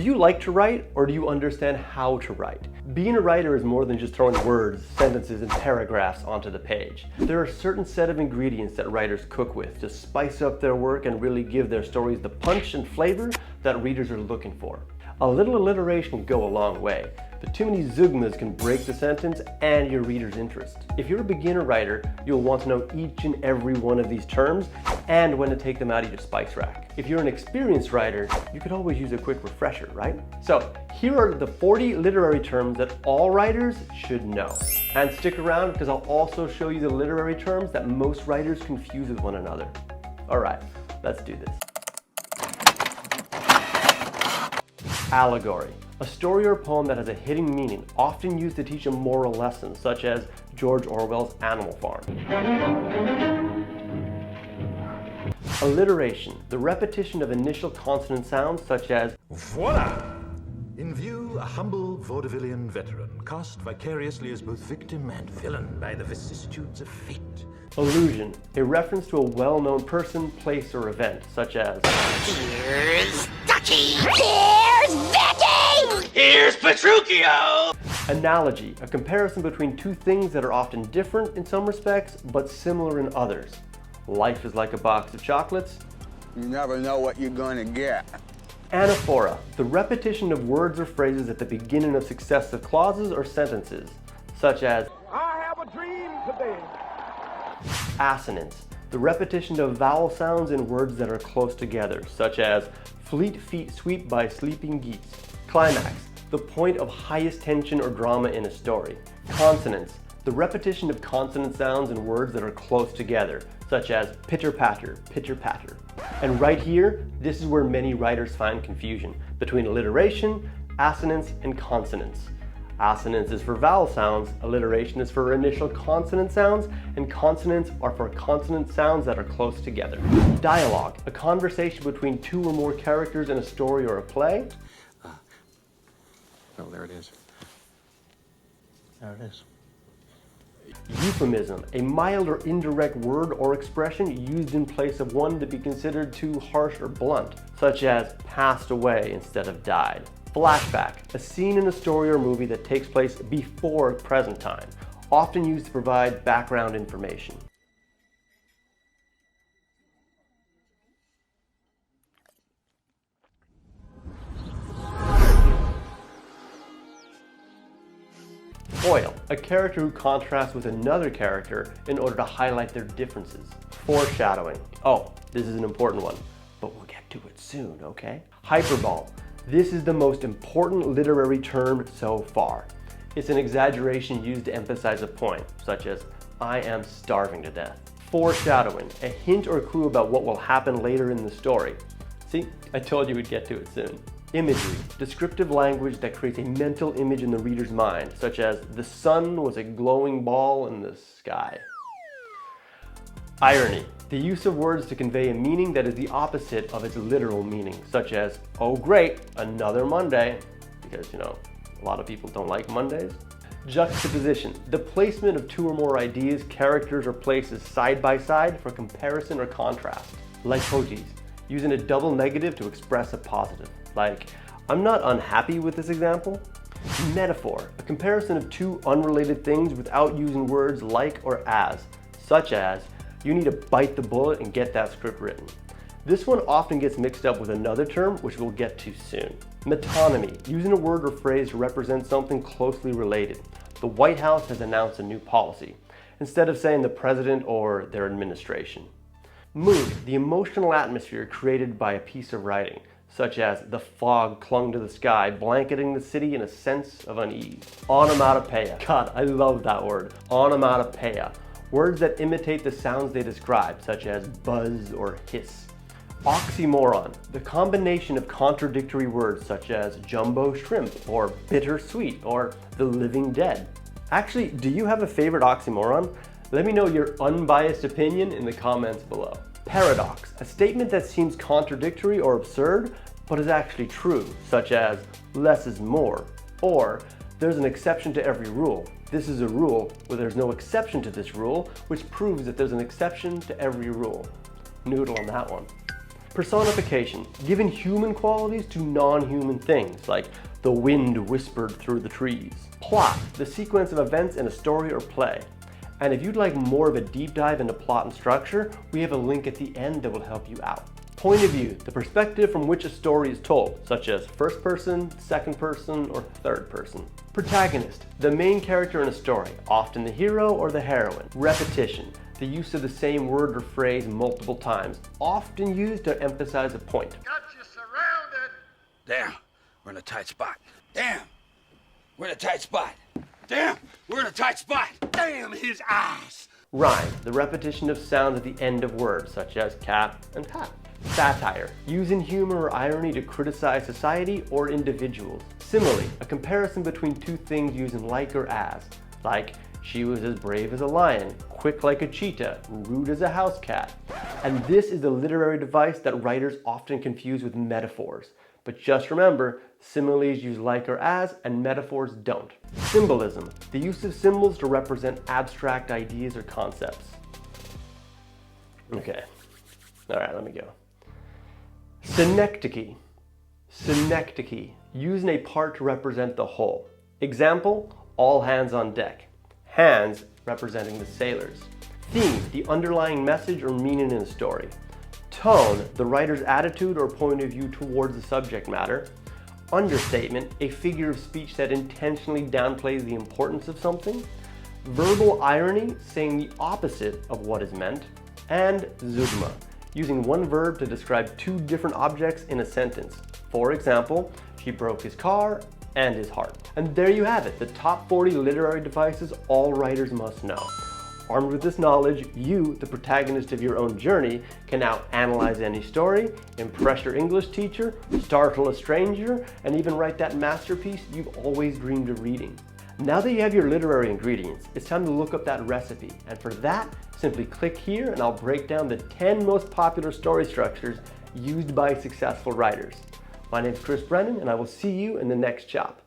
Do you like to write, or do you understand how to write? Being a writer is more than just throwing words, sentences, and paragraphs onto the page. There are a certain set of ingredients that writers cook with to spice up their work and really give their stories the punch and flavor that readers are looking for. A little alliteration can go a long way, but too many zeugmas can break the sentence and your reader's interest. If you're a beginner writer, you'll want to know each and every one of these terms and when to take them out of your spice rack. If you're an experienced writer, you could always use a quick refresher, right? So here are the 40 literary terms that all writers should know. And stick around because I'll also show you the literary terms that most writers confuse with one another. All right, let's do this. Allegory. A story or poem that has a hidden meaning, often used to teach a moral lesson, such as George Orwell's Animal Farm. Alliteration. The repetition of initial consonant sounds, such as voila! In view, a humble vaudevillian veteran, cast vicariously as both victim and villain by the vicissitudes of fate. Allusion. A reference to a well-known person, place, or event, such as Here's Ducky! Here's Vicky! Here's Petruchio! Analogy. A comparison between two things that are often different in some respects, but similar in others. Life is like a box of chocolates. You never know what you're going to get. Anaphora. The repetition of words or phrases at the beginning of successive clauses or sentences, such as I have a dream today. Assonance. The repetition of vowel sounds in words that are close together, such as fleet feet sweep by sleeping geese. Climax. The point of highest tension or drama in a story. Consonance. The repetition of consonant sounds in words that are close together, such as pitter-patter, pitter-patter. And right here, this is where many writers find confusion between alliteration, assonance, and consonance. Assonance is for vowel sounds, alliteration is for initial consonant sounds, and consonants are for consonant sounds that are close together. Dialogue, a conversation between two or more characters in a story or a play. Oh, there it is. There it is. Euphemism, a mild or indirect word or expression used in place of one to be considered too harsh or blunt, such as passed away instead of died. Flashback, a scene in a story or movie that takes place before present time, often used to provide background information. Foil, a character who contrasts with another character in order to highlight their differences. Foreshadowing. Oh, this is an important one, but we'll get to it soon, okay? Hyperbole. This is the most important literary term so far. It's an exaggeration used to emphasize a point, such as, I am starving to death. Foreshadowing, a hint or clue about what will happen later in the story. See, I told you we'd get to it soon. Imagery, descriptive language that creates a mental image in the reader's mind, such as, the sun was a glowing ball in the sky. Irony, the use of words to convey a meaning that is the opposite of its literal meaning, such as, oh great, another Monday, because, a lot of people don't like Mondays. Juxtaposition, the placement of two or more ideas, characters, or places side by side for comparison or contrast. Lycoses, using a double negative to express a positive, like, I'm not unhappy with this example. Metaphor, a comparison of two unrelated things without using words like or as, such as, you need to bite the bullet and get that script written. This one often gets mixed up with another term, which we'll get to soon. Metonymy, using a word or phrase to represent something closely related. The White House has announced a new policy, instead of saying the president or their administration. Mood, the emotional atmosphere created by a piece of writing, such as the fog clung to the sky, blanketing the city in a sense of unease. Onomatopoeia. God, I love that word. Onomatopoeia. Words that imitate the sounds they describe, such as buzz or hiss. Oxymoron, the combination of contradictory words such as jumbo shrimp or bittersweet or the living dead. Actually, do you have a favorite oxymoron? Let me know your unbiased opinion in the comments below. Paradox, a statement that seems contradictory or absurd, but is actually true, such as less is more, or there's an exception to every rule. This is a rule where there's no exception to this rule, which proves that there's an exception to every rule. Noodle on that one. Personification, giving human qualities to non-human things, like the wind whispered through the trees. Plot, the sequence of events in a story or play. And if you'd like more of a deep dive into plot and structure, we have a link at the end that will help you out. Point of view, the perspective from which a story is told, such as first person, second person, or third person. Protagonist, the main character in a story, often the hero or the heroine. Repetition, the use of the same word or phrase multiple times, often used to emphasize a point. Got you surrounded. Damn, we're in a tight spot. Damn, we're in a tight spot. Damn, we're in a tight spot. Damn his ass. Rhyme, the repetition of sounds at the end of words, such as cat and hat. Satire, using humor or irony to criticize society or individuals. Simile, a comparison between two things using like or as, like she was as brave as a lion, quick like a cheetah, rude as a house cat. And this is the literary device that writers often confuse with metaphors. But just remember, similes use like or as, and metaphors don't. Symbolism, the use of symbols to represent abstract ideas or concepts. Okay, all right, let me go. Synecdoche. Synecdoche, using a part to represent the whole. Example, all hands on deck. Hands representing the sailors. Theme, the underlying message or meaning in a story. Tone, the writer's attitude or point of view towards the subject matter. Understatement, a figure of speech that intentionally downplays the importance of something. Verbal irony, saying the opposite of what is meant. And zeugma, using one verb to describe two different objects in a sentence. For example, she broke his car and his heart. And there you have it, the top 40 literary devices all writers must know. Armed with this knowledge, you, the protagonist of your own journey, can now analyze any story, impress your English teacher, startle a stranger, and even write that masterpiece you've always dreamed of reading. Now that you have your literary ingredients, it's time to look up that recipe. And for that, simply click here and I'll break down the 10 most popular story structures used by successful writers. My name is Chris Brennan, and I will see you in the next chop.